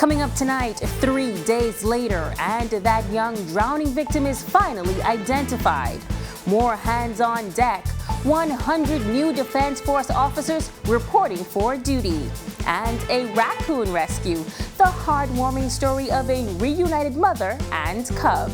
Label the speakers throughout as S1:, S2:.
S1: Coming up tonight, 3 days later, and that young drowning victim is finally identified. More hands on deck. 100 new Defense Force officers reporting for duty. And a raccoon rescue. The heartwarming story of a reunited mother and cub.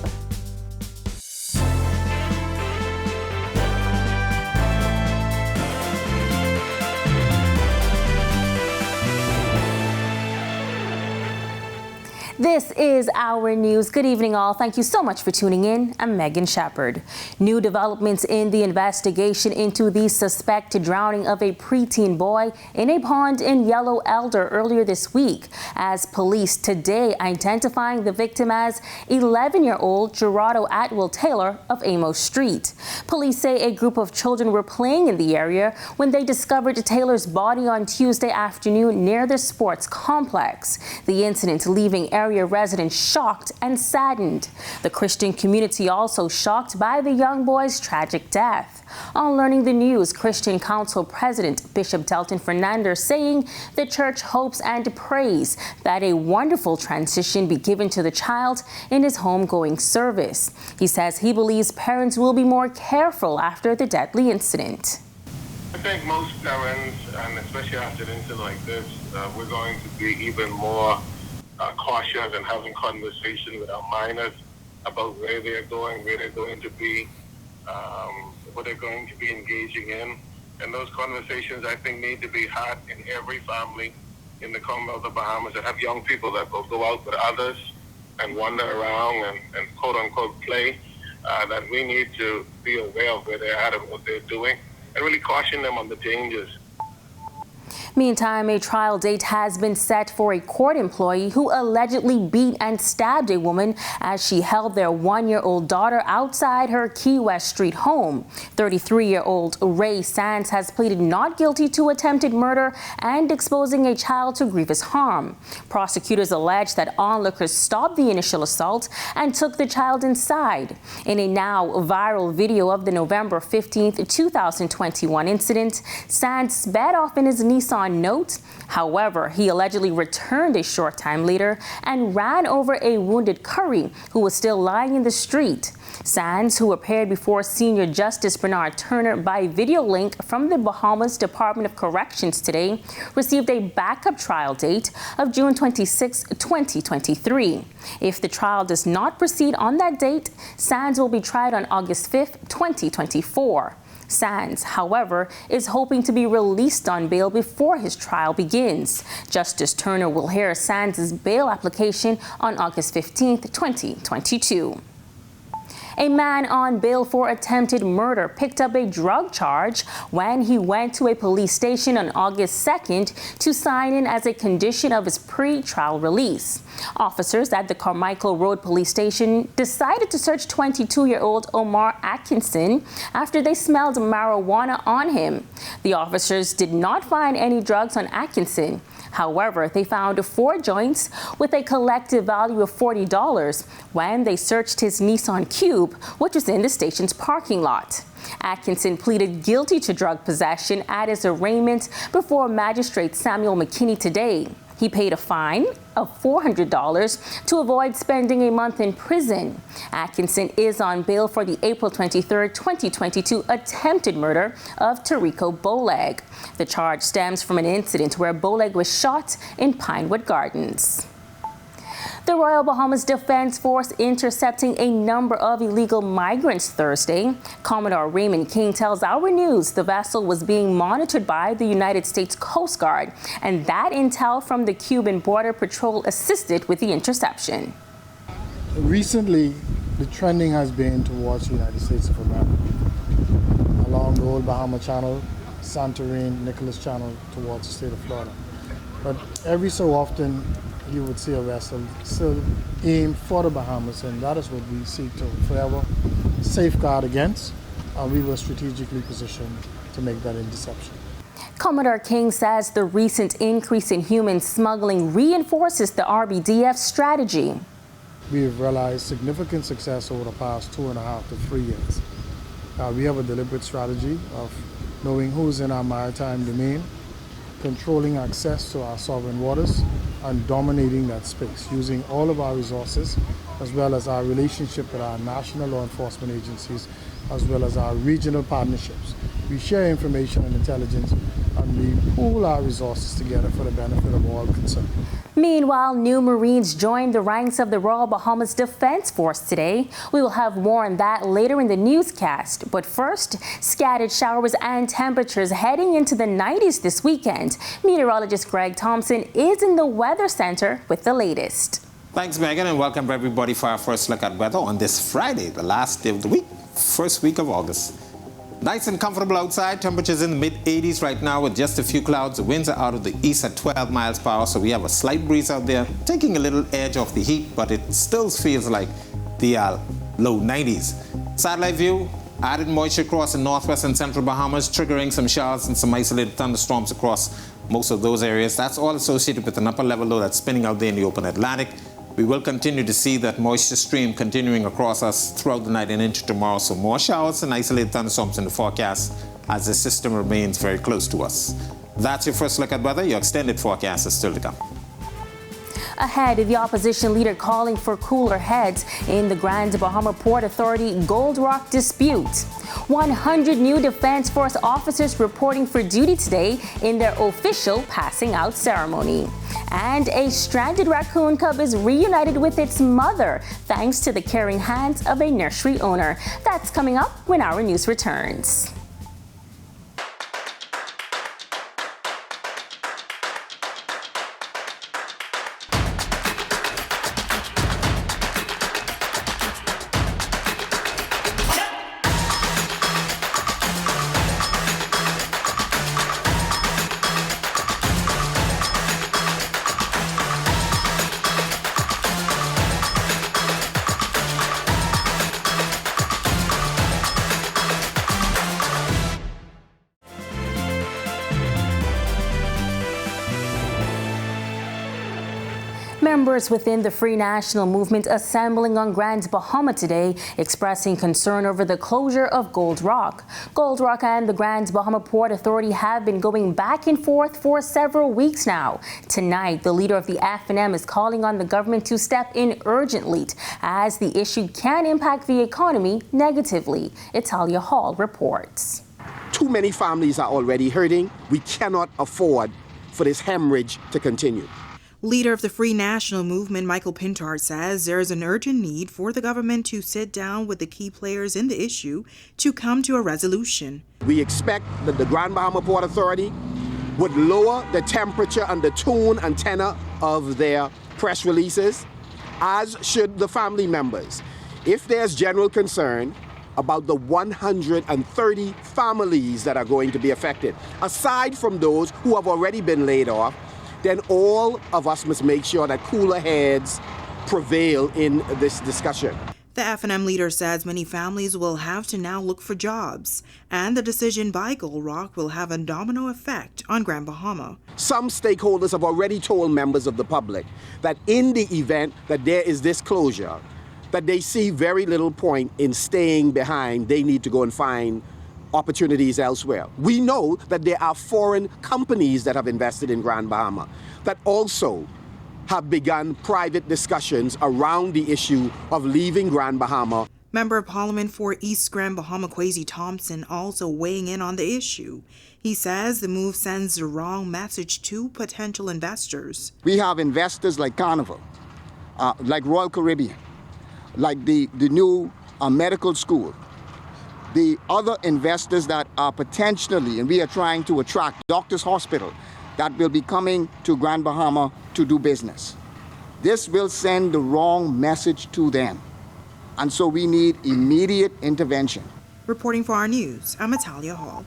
S1: This is Our News. Good evening, all. Thank you so much for tuning in. I'm Megan Shepard. New developments in the investigation into the suspected drowning of a preteen boy in a pond in Yellow Elder earlier this week, as police today identifying the victim as 11-year-old Gerardo Atwell Taylor of Amos Street. Police say a group of children were playing in the area when they discovered Taylor's body on Tuesday afternoon near the sports complex. The incident leaving area residents shocked and saddened. The Christian community also shocked by the young boy's tragic death. On learning the news, Christian Council President Bishop Delton Fernandez saying the church hopes and prays that a wonderful transition be given to the child in his homegoing service. He says he believes parents will be more careful after the deadly incident.
S2: I think most parents, and especially after an incident like this, we're going to be even more cautious and having conversation with our minors about where they're going, where they're going to be, what they're going to be engaging in. And those conversations, I think, need to be had in every family in the Commonwealth of Bahamas that have young people that will go out with others and wander around and quote-unquote play, that we need to be aware of where they're at and what they're doing and really caution them on the dangers.
S1: Meantime, a trial date has been set for a court employee who allegedly beat and stabbed a woman as she held their 1-year-old daughter outside her Key West Street home. 33-year-old Ray Sands has pleaded not guilty to attempted murder and exposing a child to grievous harm. Prosecutors allege that onlookers stopped the initial assault and took the child inside. In a now viral video of the November 15, 2021 incident, Sands sped off in his Nissan Note. However, he allegedly returned a short time later and ran over a wounded Curry who was still lying in the street. Sands, who appeared before Senior Justice Bernard Turner by video link from the Bahamas Department of Corrections today, received a backup trial date of June 26, 2023. If the trial does not proceed on that date, Sands will be tried on August 5, 2024. Sands, however, is hoping to be released on bail before his trial begins. Justice Turner will hear Sands' bail application on August 15, 2022. A man on bail for attempted murder picked up a drug charge when he went to a police station on August 2nd to sign in as a condition of his pre-trial release. Officers at the Carmichael Road Police Station decided to search 22-year-old Omar Atkinson after they smelled marijuana on him. The officers did not find any drugs on Atkinson. However, they found 4 joints with a collective value of $40 when they searched his Nissan Cube, which was in the station's parking lot. Atkinson pleaded guilty to drug possession at his arraignment before Magistrate Samuel McKinney today. He paid a fine of $400 to avoid spending a month in prison. Atkinson is on bail for the April 23, 2022 attempted murder of Tarico Boleg. The charge stems from an incident where Boleg was shot in Pinewood Gardens. The Royal Bahamas Defense Force intercepting a number of illegal migrants Thursday. Commodore Raymond King tells Our News the vessel was being monitored by the United States Coast Guard, and that intel from the Cuban Border Patrol assisted with the interception.
S3: Recently, the trending has been towards the United States of America, along the Old Bahama Channel, Santorini, Nicholas Channel, towards the state of Florida. But every so often, you would see a vessel still aim for the Bahamas, and that is what we seek to forever safeguard against. We were strategically positioned to make that interception.
S1: Commodore King says the recent increase in human smuggling reinforces the RBDF strategy.
S3: We have realized significant success over the past 2.5 to 3 years. We have a deliberate strategy of knowing who's in our maritime domain, controlling access to our sovereign waters and dominating that space, using all of our resources, as well as our relationship with our national law enforcement agencies, as well as our regional partnerships. We share information and intelligence, and we pool our resources together for the benefit of all concerned.
S1: Meanwhile, new Marines joined the ranks of the Royal Bahamas Defense Force today. We will have more on that later in the newscast. But first, scattered showers and temperatures heading into the 90s this weekend. Meteorologist Greg Thompson is in the Weather Center with the latest.
S4: Thanks, Megan, and welcome everybody for our first look at weather on this Friday, the last day of the week, first week of August. Nice and comfortable outside. Temperatures in the mid-80s right now with just a few clouds. The winds are out of the east at 12 miles per hour, so we have a slight breeze out there, taking a little edge off the heat, but it still feels like the low 90s. Satellite view, added moisture across the northwest and central Bahamas, triggering some showers and some isolated thunderstorms across most of those areas. That's all associated with an upper level low that's spinning out there in the open Atlantic. We will continue to see that moisture stream continuing across us throughout the night and into tomorrow. So more showers and isolated thunderstorms in the forecast as the system remains very close to us. That's your first look at weather. Your extended forecast is still to come.
S1: Ahead, the opposition leader calling for cooler heads in the Grand Bahama Port Authority Gold Rock dispute. 100 new Defense Force officers reporting for duty today in their official passing out ceremony. And a stranded raccoon cub is reunited with its mother thanks to the caring hands of a nursery owner. That's coming up when our news returns. Members within the Free National Movement assembling on Grand Bahama today, expressing concern over the closure of Gold Rock. Gold Rock and the Grand Bahama Port Authority have been going back and forth for several weeks now. Tonight, the leader of the F&M is calling on the government to step in urgently, as the issue can impact the economy negatively. Italia Hall reports.
S5: Too many families are already hurting. We cannot afford for this hemorrhage to continue.
S6: Leader of the Free National Movement, Michael Pintard, says there is an urgent need for the government to sit down with the key players in the issue to come to a resolution.
S5: We expect that the Grand Bahama Port Authority would lower the temperature and the tone and tenor of their press releases, as should the family members. If there's general concern about the 130 families that are going to be affected, aside from those who have already been laid off, then all of us must make sure that cooler heads prevail in this discussion.
S6: The F&M leader says many families will have to now look for jobs, and the decision by Gold Rock will have a domino effect on Grand Bahama.
S5: Some stakeholders have already told members of the public that in the event that there is this closure, that they see very little point in staying behind. They need to go and find opportunities elsewhere. We know that there are foreign companies that have invested in Grand Bahama that also have begun private discussions around the issue of leaving Grand Bahama.
S6: Member of Parliament for East Grand Bahama, Kwesi Thompson, also weighing in on the issue. He says the move sends the wrong message to potential investors.
S7: We have investors like Carnival, like Royal Caribbean, like the new medical school, the other investors that are potentially, and we are trying to attract, Doctors Hospital, that will be coming to Grand Bahama to do business. This will send the wrong message to them. And so we need immediate intervention.
S6: Reporting for our news, I'm Italia Hall.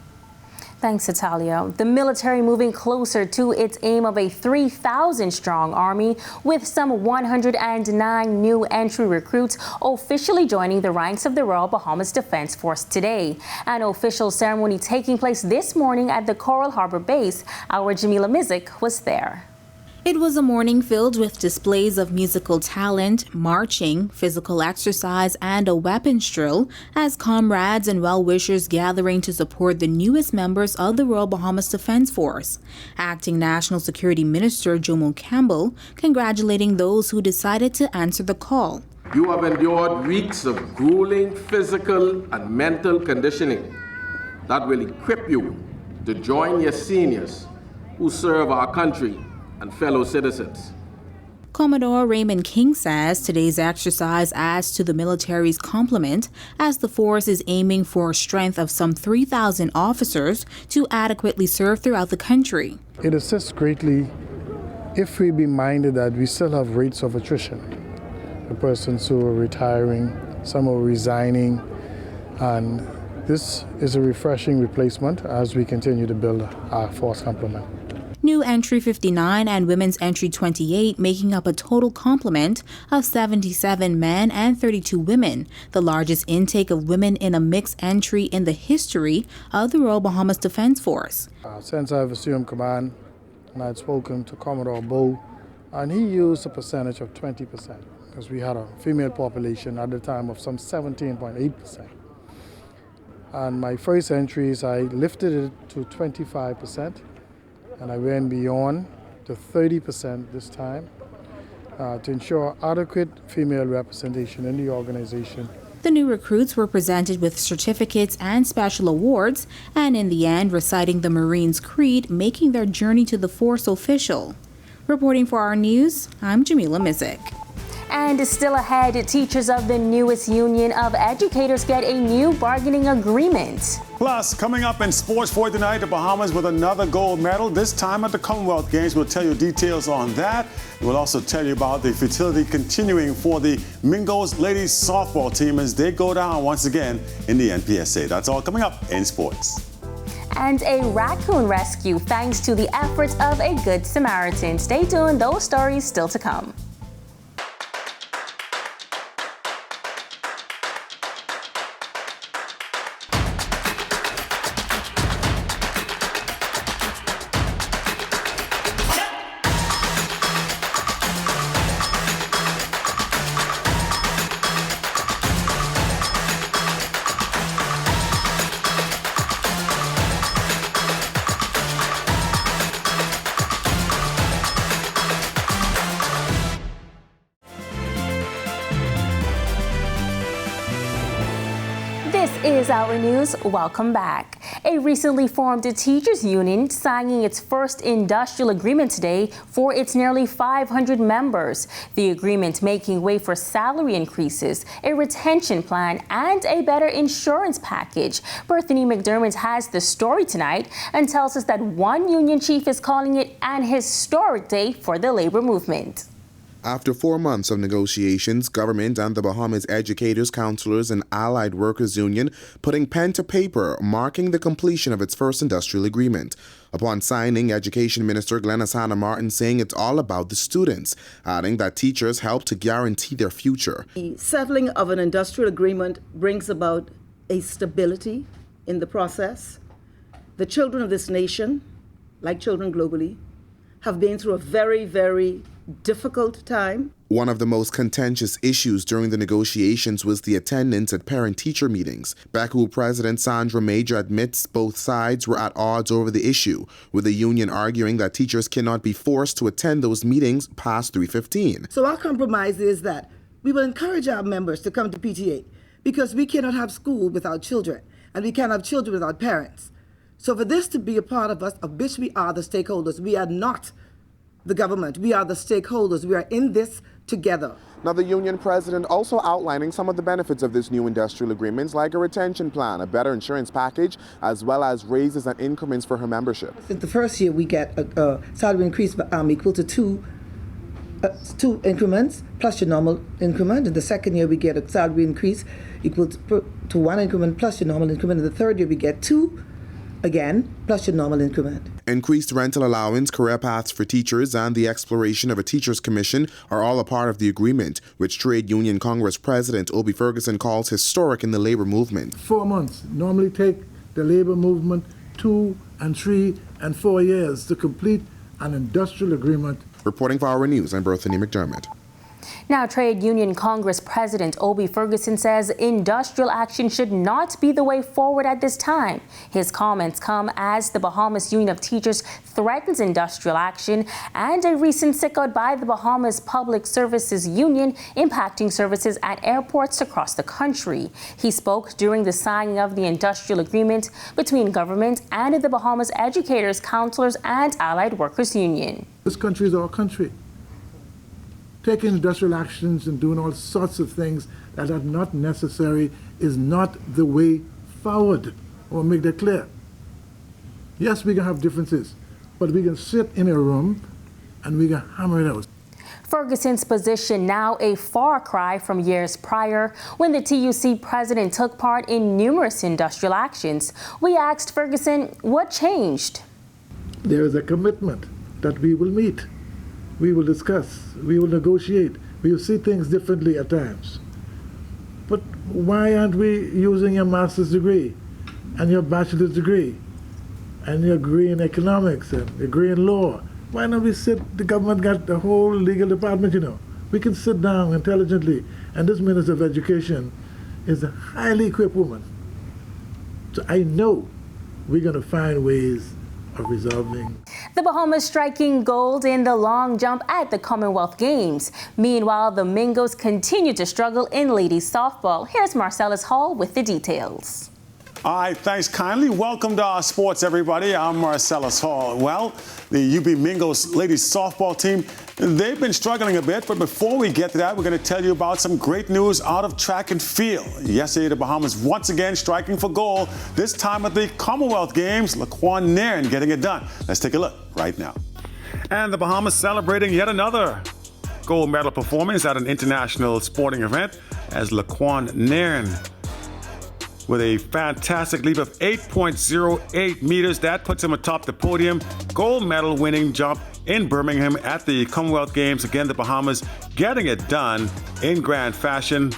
S1: Thanks, Italia. The military moving closer to its aim of a 3,000-strong army, with some 109 new entry recruits officially joining the ranks of the Royal Bahamas Defense Force today. An official ceremony taking place this morning at the Coral Harbor Base. Our Jamila Mizik was there.
S8: It was a morning filled with displays of musical talent, marching, physical exercise, and a weapons drill as comrades and well-wishers gathering to support the newest members of the Royal Bahamas Defense Force. Acting National Security Minister Jomo Campbell congratulating those who decided to answer the call.
S9: You have endured weeks of grueling physical and mental conditioning that will equip you to join your seniors who serve our country and fellow citizens.
S8: Commodore Raymond King says today's exercise adds to the military's complement as the force is aiming for a strength of some 3,000 officers to adequately serve throughout the country.
S3: It assists greatly if we be minded that we still have rates of attrition. The persons who are retiring, some are resigning, and this is a refreshing replacement as we continue to build our force complement.
S8: New entry 59 and women's entry 28 making up a total complement of 77 men and 32 women, the largest intake of women in a mixed entry in the history of the Royal Bahamas Defense Force.
S3: Since I've assumed command, and I'd spoken to Commodore Bowe, and he used a percentage of 20%, because we had a female population at the time of some 17.8%. And my first entries, I lifted it to 25%. And I went beyond to 30% this time to ensure adequate female representation in the organization.
S8: The new recruits were presented with certificates and special awards, and in the end reciting the Marines' Creed, making their journey to the force official. Reporting for our news, I'm Jamila Mizik.
S1: And still ahead, teachers of the newest union of educators get a new bargaining agreement.
S10: Plus, coming up in sports for tonight, the Bahamas with another gold medal, this time at the Commonwealth Games. We'll tell you details on that. We'll also tell you about the futility continuing for the Mingos ladies softball team as they go down once again in the NPSA. That's all coming up in sports.
S1: And a raccoon rescue thanks to the efforts of a Good Samaritan. Stay tuned, those stories still to come. This is Our News. Welcome back. A recently formed teachers union signing its first industrial agreement today for its nearly 500 members. The agreement making way for salary increases, a retention plan, and a better insurance package. Berthany McDermott has the story tonight and tells us that one union chief is calling it an historic day for the labor movement.
S11: After 4 months of negotiations, government and the Bahamas Educators, Counselors and Allied Workers Union putting pen to paper, marking the completion of its first industrial agreement. Upon signing, Education Minister Glenys Hanna Martin saying it's all about the students, adding that teachers help to guarantee their future.
S12: The settling of an industrial agreement brings about a stability in the process. The children of this nation, like children globally, have been through a very, very difficult time.
S11: One of the most contentious issues during the negotiations was the attendance at parent-teacher meetings. BACU President Sandra Major admits both sides were at odds over the issue, with the union arguing that teachers cannot be forced to attend those meetings past 3:15.
S12: So our compromise is that we will encourage our members to come to PTA because we cannot have school without children, and we cannot have children without parents. So for this to be a part of us, of which we are the stakeholders, we are not the government. We are the stakeholders. We are in this together.
S11: Now, the union president also outlining some of the benefits of this new industrial agreements, like a retention plan, a better insurance package, as well as raises and increments for her membership.
S12: The first year we get a salary increase equal to two increments plus your normal increment. In the second year we get a salary increase equal to one increment plus your normal increment. In the third year we get two again, plus your normal increment.
S11: Increased rental allowance, career paths for teachers, and the exploration of a teachers' commission are all a part of the agreement, which Trade Union Congress President Obie Ferguson calls historic in the labor movement.
S13: 4 months normally take the labor movement 2 and 3 and 4 years to complete an industrial agreement
S11: Reporting for Our News, I'm Berthany McDermott.
S1: Now, Trade Union Congress President Obie Ferguson says industrial action should not be the way forward at this time. His comments come as the Bahamas Union of Teachers threatens industrial action and a recent sickout by the Bahamas Public Services Union impacting services at airports across the country. He spoke during the signing of the industrial agreement between government and the Bahamas Educators, Counselors and Allied Workers Union.
S13: This country is our country. Taking industrial actions and doing all sorts of things that are not necessary is not the way forward. I want to make that clear. Yes, we can have differences, but we can sit in a room and we can hammer it out.
S1: Ferguson's position now a far cry from years prior when the TUC president took part in numerous industrial actions. We asked Ferguson what changed.
S13: There is a commitment that we will meet. We will discuss, we will negotiate, we will see things differently at times. But why aren't we using your master's degree and your bachelor's degree and your degree in economics and your degree in law? Why don't we sit, the government got the whole legal department, you know. We can sit down intelligently, and this Minister of Education is a highly equipped woman. So I know we're gonna find ways of resolving.
S1: The Bahamas striking gold in the long jump at the Commonwealth Games. Meanwhile, the Mingos continue to struggle in ladies softball. Here's Marcellus Hall with the details.
S10: All right, thanks kindly. Welcome to our sports, everybody. I'm Marcellus Hall. Well, the UB Mingos ladies softball team, they've been struggling a bit, but before we get to that, we're going to tell you about some great news out of track and field. Yesterday, the Bahamas once again striking for gold, this time at the Commonwealth Games. Laquan Nairn getting it done. Let's take a look right now. And the Bahamas celebrating yet another gold medal performance at an international sporting event as Laquan Nairn with a fantastic leap of 8.08 meters. That puts him atop the podium. Gold medal winning jump in Birmingham at the Commonwealth Games. Again, the Bahamas getting it done in grand fashion.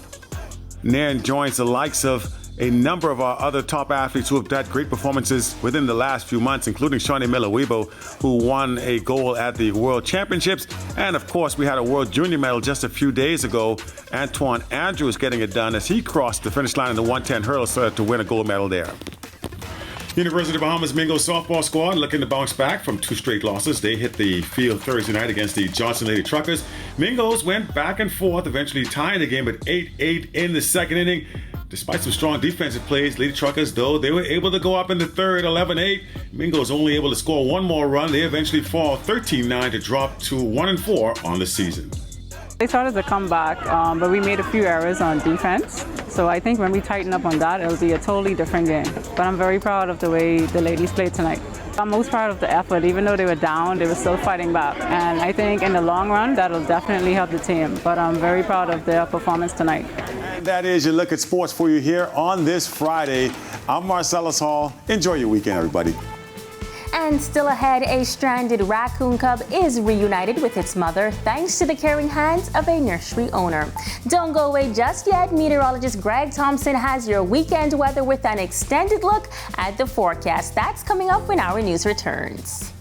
S10: Nairn joins the likes of a number of our other top athletes who have had great performances within the last few months, including Shawnee Miller-Weibo, who won a gold at the World Championships. And of course, we had a World Junior medal just a few days ago. Antoine Andrews getting it done as he crossed the finish line in the 110 hurdle to win a gold medal there. University of Bahamas Mingos softball squad looking to bounce back from 2 straight losses. They hit the field Thursday night against the Johnson Lady Truckers. Mingos went back and forth, eventually tying the game at 8-8 in the second inning. Despite some strong defensive plays, Lady Truckers, though, they were able to go up in the third, 11-8. Mingos only able to score one more run. They eventually fall 13-9 to drop to 1-4 on the season.
S14: They started to come back, but we made a few errors on defense. So I think when we tighten up on that, it'll be a totally different game. But I'm very proud of the way the ladies played tonight. I'm most proud of the effort. Even though they were down, they were still fighting back. And I think in the long run, that'll definitely help the team. But I'm very proud of their performance tonight.
S10: And that is your look at sports for you here on this Friday. I'm Marcellus Hall. Enjoy your weekend, everybody.
S1: And still ahead, a stranded raccoon cub is reunited with its mother thanks to the caring hands of a nursery owner. Don't go away just yet. Meteorologist Greg Thompson has your weekend weather with an extended look at the forecast. That's coming up when our news returns.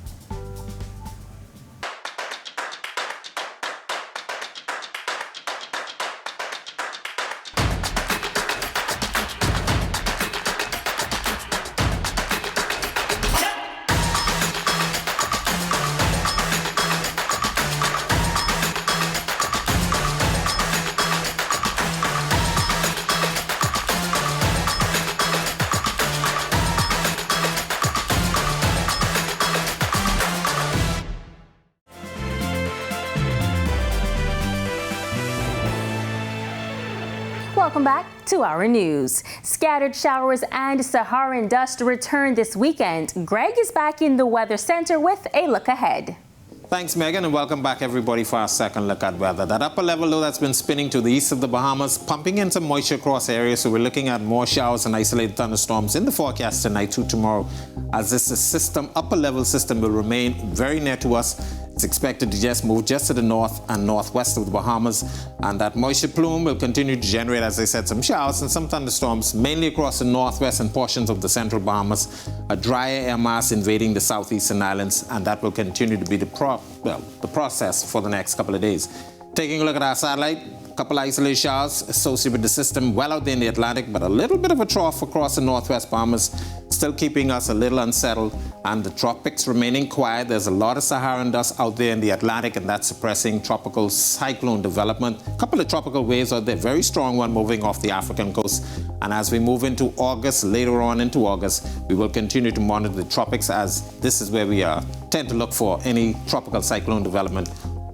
S1: Welcome back to our news. Scattered showers and Saharan dust return this weekend. Greg is back in the Weather Center with a look ahead.
S4: Thanks, Megan, and welcome back, everybody, for our second look at weather. That upper level low that's been spinning to the east of the Bahamas, pumping in some moisture across areas, so we're looking at more showers and isolated thunderstorms in the forecast tonight to tomorrow, as this system, upper level system, will remain very near to us It's expected to just move just to the north and northwest of the Bahamas, and that moisture plume will continue to generate, as I said, some showers and some thunderstorms, mainly across the northwest and portions of the central Bahamas. A drier air mass invading the southeastern islands, and that will continue to be the process for the next couple of days. Taking a look at our satellite, a couple isolated showers associated with the system well out there in the Atlantic, but a little bit of a trough across the northwest Bahamas, still keeping us a little unsettled, and the tropics remaining quiet. There's a lot of Saharan dust out there in the Atlantic, and that's suppressing tropical cyclone development. A couple of tropical waves out there, very strong one moving off the African coast. And as we move into August, later on into August, we will continue to monitor the tropics, as this is where we tend to look for any tropical cyclone development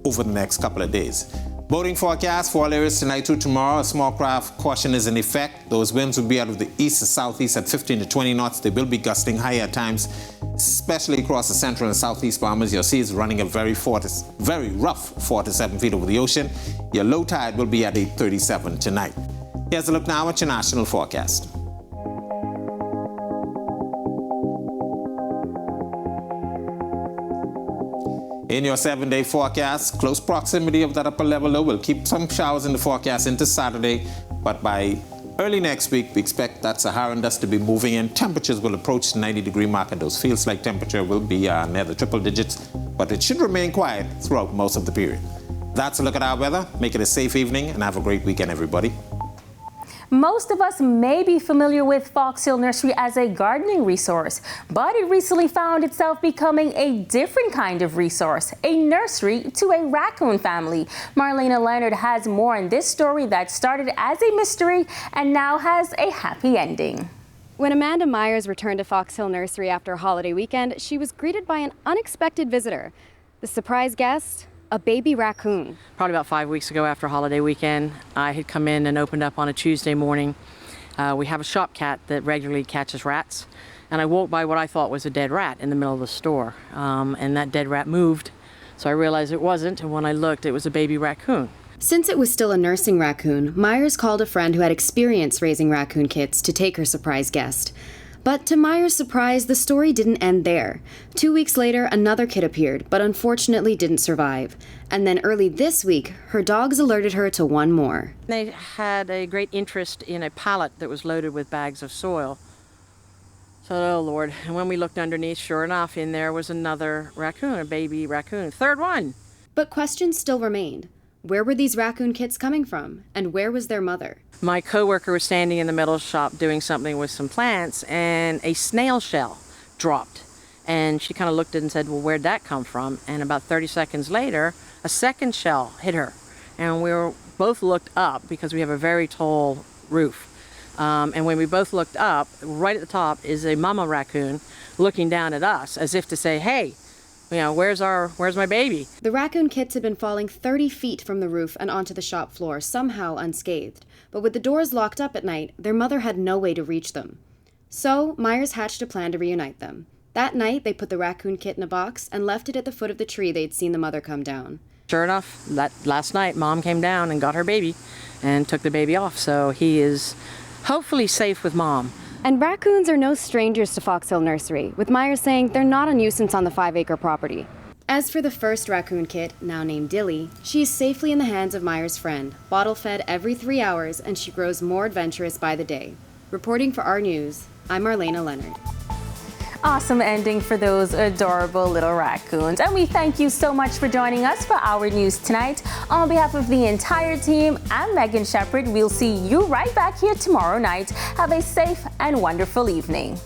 S4: over the next couple of days. Boating forecast for all areas tonight to tomorrow. A small craft caution is in effect. Those winds will be out of the east to southeast at 15 to 20 knots. They will be gusting higher at times, especially across the central and southeast Bahamas. Your sea is running a very rough 4 to 7 feet over the ocean. Your low tide will be at 8:37 tonight. Here's a look now at your national forecast. In your 7-day forecast, close proximity of that upper level low will keep some showers in the forecast into Saturday, but by early next week, we expect that Saharan dust to be moving in. Temperatures will approach the 90-degree mark, and those feels like temperature will be near the triple digits, but it should remain quiet throughout most of the period. That's a look at our weather. Make it a safe evening, and have a great weekend, everybody.
S1: Most of us may be familiar with Fox Hill Nursery as a gardening resource, but it recently found itself becoming a different kind of resource, a nursery to a raccoon family. Marlena Leonard has more on this story that started as a mystery and now has a happy ending.
S15: When Amanda Myers returned to Fox Hill Nursery after a holiday weekend, she was greeted by an unexpected visitor. The surprise guest, a baby raccoon.
S16: Probably about 5 weeks ago after holiday weekend, I had come in and opened up on a Tuesday morning. We have a shop cat that regularly catches rats, and I walked by what I thought was a dead rat in the middle of the store, and that dead rat moved, so I realized it wasn't, and when I looked, it was a baby raccoon.
S15: Since it was still a nursing raccoon, Myers called a friend who had experience raising raccoon kits to take her surprise guest. But to Myers' surprise, the story didn't end there. 2 weeks later, another kit appeared, but unfortunately didn't survive. And then early this week, her dogs alerted her to one more.
S16: They had a great interest in a pallet that was loaded with bags of soil. So, oh Lord, and when we looked underneath, sure enough, in there was another raccoon, a baby raccoon, third one.
S15: But questions still remained. Where were these raccoon kits coming from? And where was their mother?
S16: My coworker was standing in the metal shop doing something with some plants, and a snail shell dropped. And she kind of looked at it and said, well, where'd that come from? And about 30 seconds later, a second shell hit her. And we both looked up because we have a very tall roof. And when we both looked up, right at the top is a mama raccoon looking down at us as if to say, hey, you know, where's my baby?
S15: The raccoon kits had been falling 30 feet from the roof and onto the shop floor, somehow unscathed. But with the doors locked up at night, their mother had no way to reach them. So Myers hatched a plan to reunite them. That night, they put the raccoon kit in a box and left it at the foot of the tree they'd seen the mother come down.
S16: Sure enough, that last night, Mom came down and got her baby and took the baby off. So he is hopefully safe with Mom.
S15: And raccoons are no strangers to Fox Hill Nursery, with Myers saying they're not a nuisance on the 5-acre property. As for the first raccoon kit, now named Dilly, she is safely in the hands of Myers' friend, bottle-fed every 3 hours, and she grows more adventurous by the day. Reporting for our news, I'm Marlena Leonard.
S1: Awesome ending for those adorable little raccoons. And we thank you so much for joining us for our news tonight. On behalf of the entire team, I'm Megan Shepherd. We'll see you right back here tomorrow night. Have a safe and wonderful evening.